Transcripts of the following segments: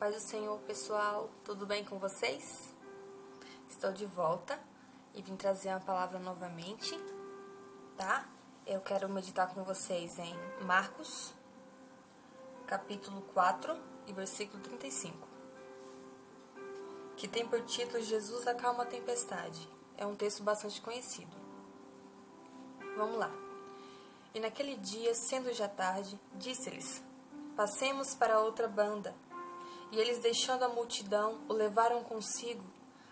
Paz do Senhor, pessoal, tudo bem com vocês? Estou de volta e vim trazer uma palavra novamente, tá? Eu quero meditar com vocês em Marcos, capítulo 4 e versículo 35, que tem por título Jesus acalma a tempestade. É um texto bastante conhecido. Vamos lá. E naquele dia, sendo já tarde, disse-lhes: Passemos para outra banda. E eles, deixando a multidão, o levaram consigo,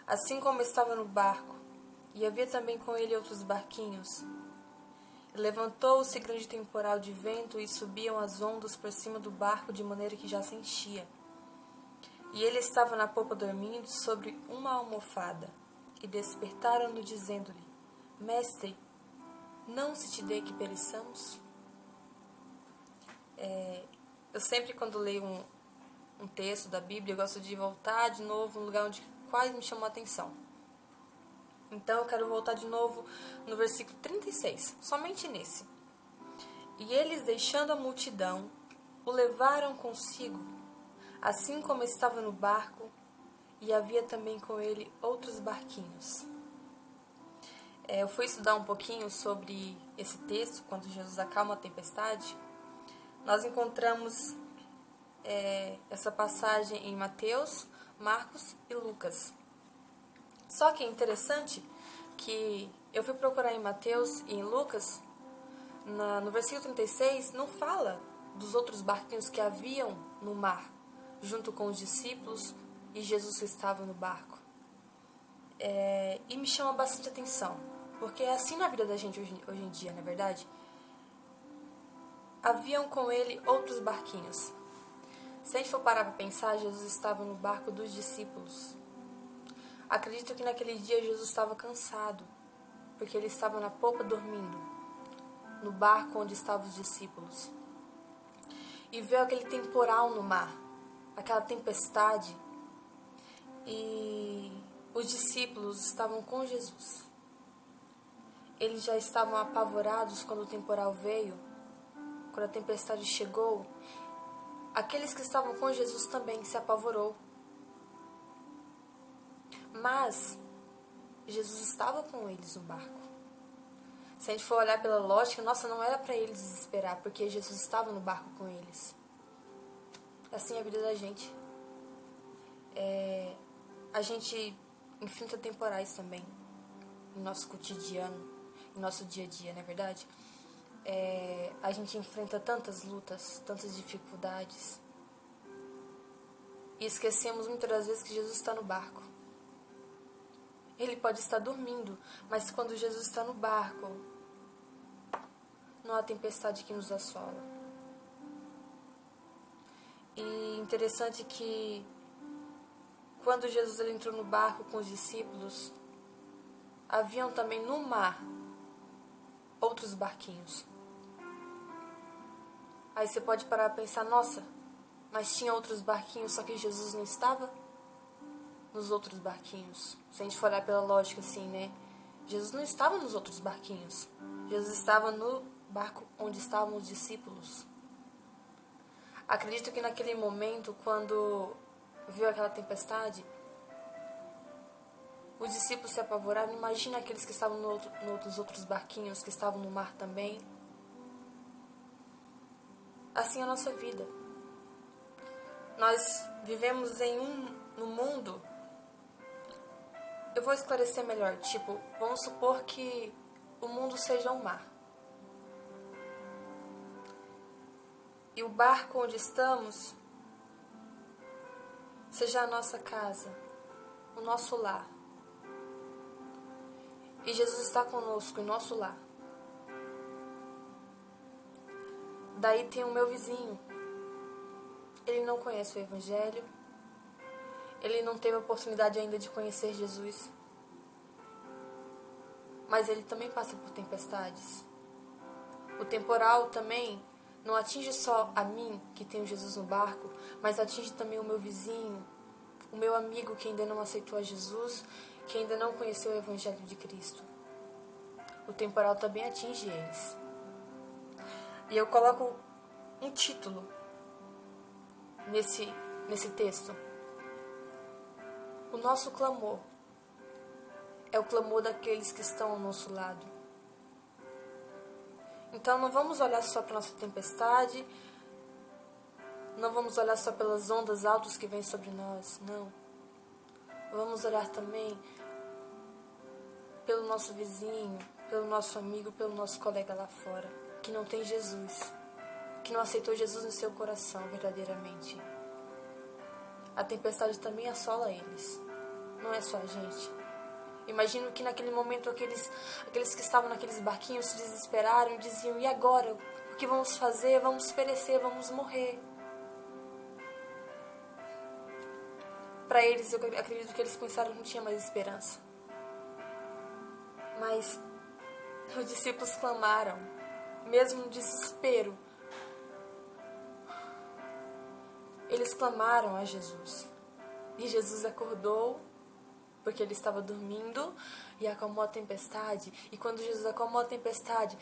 assim como estava no barco. E havia também com ele outros barquinhos. E levantou-se grande temporal de vento, e subiam as ondas por cima do barco, de maneira que já se enchia. E ele estava na popa dormindo sobre uma almofada. E despertaram-no, dizendo-lhe: Mestre, não se te dê que pereçamos? Eu sempre, quando leio um texto da Bíblia, eu gosto de voltar de novo no lugar onde quase me chamou a atenção. Então eu quero voltar de novo no versículo 36, somente nesse. E eles, deixando a multidão, o levaram consigo, assim como estava no barco, e havia também com ele outros barquinhos. Eu fui estudar um pouquinho sobre esse texto, quando Jesus acalma a tempestade. Nós encontramos essa passagem em Mateus, Marcos e Lucas. Só que é interessante que eu fui procurar em Mateus e em Lucas, no versículo 36, não fala dos outros barquinhos que haviam no mar, junto com os discípulos e Jesus que estava no barco. E me chama bastante atenção, porque é assim na vida da gente hoje em dia, não é verdade? Haviam com ele outros barquinhos. Se a gente for parar para pensar, Jesus estava no barco dos discípulos. Acredito que naquele dia Jesus estava cansado, porque ele estava na popa dormindo, no barco onde estavam os discípulos. E veio aquele temporal no mar, aquela tempestade, e os discípulos estavam com Jesus. Eles já estavam apavorados quando o temporal veio, quando a tempestade chegou. Aqueles que estavam com Jesus também se apavorou. Mas Jesus estava com eles no barco. Se a gente for olhar pela lógica, não era para eles desesperar, porque Jesus estava no barco com eles. Assim é a vida da gente. A gente enfrenta temporais também, no nosso cotidiano, no nosso dia a dia, não é verdade? A gente enfrenta tantas lutas, tantas dificuldades, e esquecemos muitas das vezes que Jesus está no barco. Ele pode estar dormindo, mas quando Jesus está no barco, não há tempestade que nos assola. E interessante que quando Jesus entrou no barco com os discípulos, haviam também no mar outros barquinhos. Aí você pode parar para pensar, nossa, mas tinha outros barquinhos, só que Jesus não estava nos outros barquinhos. Se a gente for olhar pela lógica assim, né? Jesus não estava nos outros barquinhos. Jesus estava no barco onde estavam os discípulos. Acredito que naquele momento, quando viu aquela tempestade, os discípulos se apavoraram. Imagina aqueles que estavam nos outros barquinhos, que estavam no mar também. Assim é a nossa vida. Nós vivemos no mundo. Eu vou esclarecer melhor. Vamos supor que o mundo seja um mar. E o barco onde estamos seja a nossa casa, o nosso lar. E Jesus está conosco em nosso lar. Daí tem o meu vizinho. Ele não conhece o Evangelho. Ele não teve a oportunidade ainda de conhecer Jesus. Mas ele também passa por tempestades. O temporal também não atinge só a mim, que tenho Jesus no barco, mas atinge também o meu vizinho, o meu amigo que ainda não aceitou a Jesus, que ainda não conheceu o Evangelho de Cristo. O temporal também atinge eles. E eu coloco um título nesse texto? O nosso clamor é o clamor daqueles que estão ao nosso lado. Então não vamos olhar só para a nossa tempestade, não vamos olhar só pelas ondas altas que vêm sobre nós, não. Vamos olhar também pelo nosso vizinho, pelo nosso amigo, pelo nosso colega lá fora, que não tem Jesus, que não aceitou Jesus no seu coração verdadeiramente. A tempestade também assola eles, não é só a gente. Imagino que naquele momento aqueles que estavam naqueles barquinhos se desesperaram e diziam: e agora? O que vamos fazer? Vamos perecer, vamos morrer. Para eles, eu acredito que eles pensaram que não tinha mais esperança. Mas os discípulos clamaram, mesmo no desespero. Eles clamaram a Jesus. E Jesus acordou, porque ele estava dormindo, e acalmou a tempestade. E quando Jesus acalmou a tempestade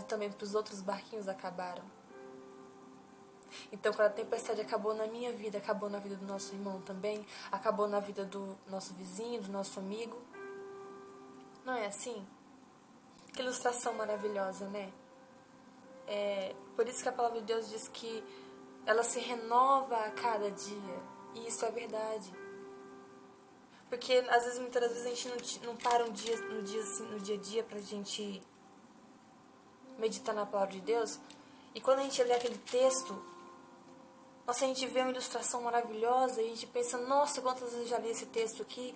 também para os outros barquinhos acabaram. Então, quando a tempestade acabou na minha vida, acabou na vida do nosso irmão também, acabou na vida do nosso vizinho, do nosso amigo. Não é assim? Que ilustração maravilhosa, né? Por isso que a palavra de Deus diz que ela se renova a cada dia. E isso é verdade. Porque às vezes, muitas vezes, a gente não para no dia a dia pra gente meditar na palavra de Deus. E quando a gente lê aquele texto, nossa, a gente vê uma ilustração maravilhosa e a gente pensa: nossa, quantas vezes eu já li esse texto aqui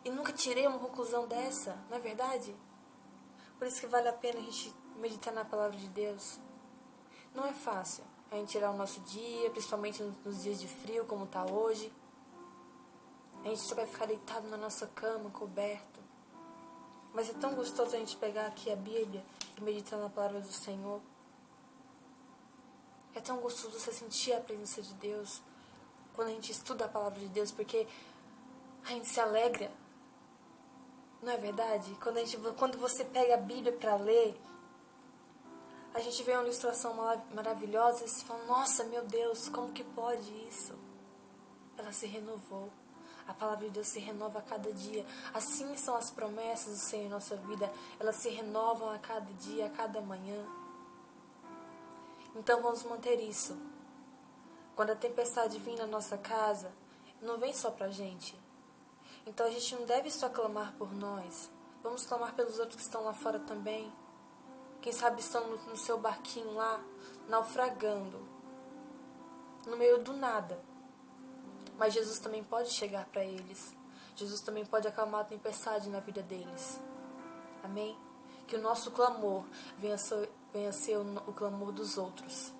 e nunca tirei uma conclusão dessa, não é verdade? Por isso que vale a pena a gente meditar na palavra de Deus. Não é fácil a gente tirar o nosso dia, principalmente nos dias de frio, como está hoje. A gente só vai ficar deitado na nossa cama, coberto. Mas é tão gostoso a gente pegar aqui a Bíblia e meditar na palavra do Senhor. É tão gostoso você sentir a presença de Deus quando a gente estuda a palavra de Deus, porque a gente se alegra. Não é verdade? Quando você pega a Bíblia para ler, a gente vê uma ilustração maravilhosa e você fala: nossa, meu Deus, como que pode isso? Ela se renovou. A palavra de Deus se renova a cada dia. Assim são as promessas do Senhor em nossa vida. Elas se renovam a cada dia, a cada manhã. Então vamos manter isso. Quando a tempestade vir na nossa casa, não vem só pra gente. Então a gente não deve só clamar por nós. Vamos clamar pelos outros que estão lá fora também. Quem sabe estão no seu barquinho lá, naufragando, no meio do nada. Mas Jesus também pode chegar para eles. Jesus também pode acalmar a tempestade na vida deles. Amém? Que o nosso clamor venha a ser o clamor dos outros.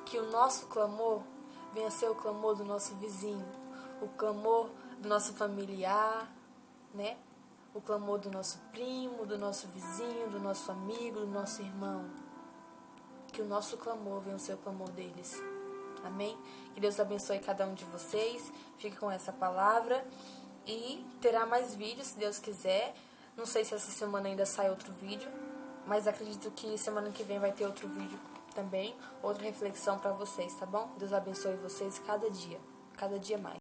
Que o nosso clamor venha a ser o clamor do nosso vizinho. O clamor do nosso familiar, né? O clamor do nosso primo, do nosso vizinho, do nosso amigo, do nosso irmão. Que o nosso clamor venha a ser o clamor deles. Amém? Que Deus abençoe cada um de vocês. Fique com essa palavra. E terá mais vídeos, se Deus quiser. Não sei se essa semana ainda sai outro vídeo, mas acredito que semana que vem vai ter outro vídeo também. Outra reflexão para vocês, tá bom? Deus abençoe vocês cada dia mais.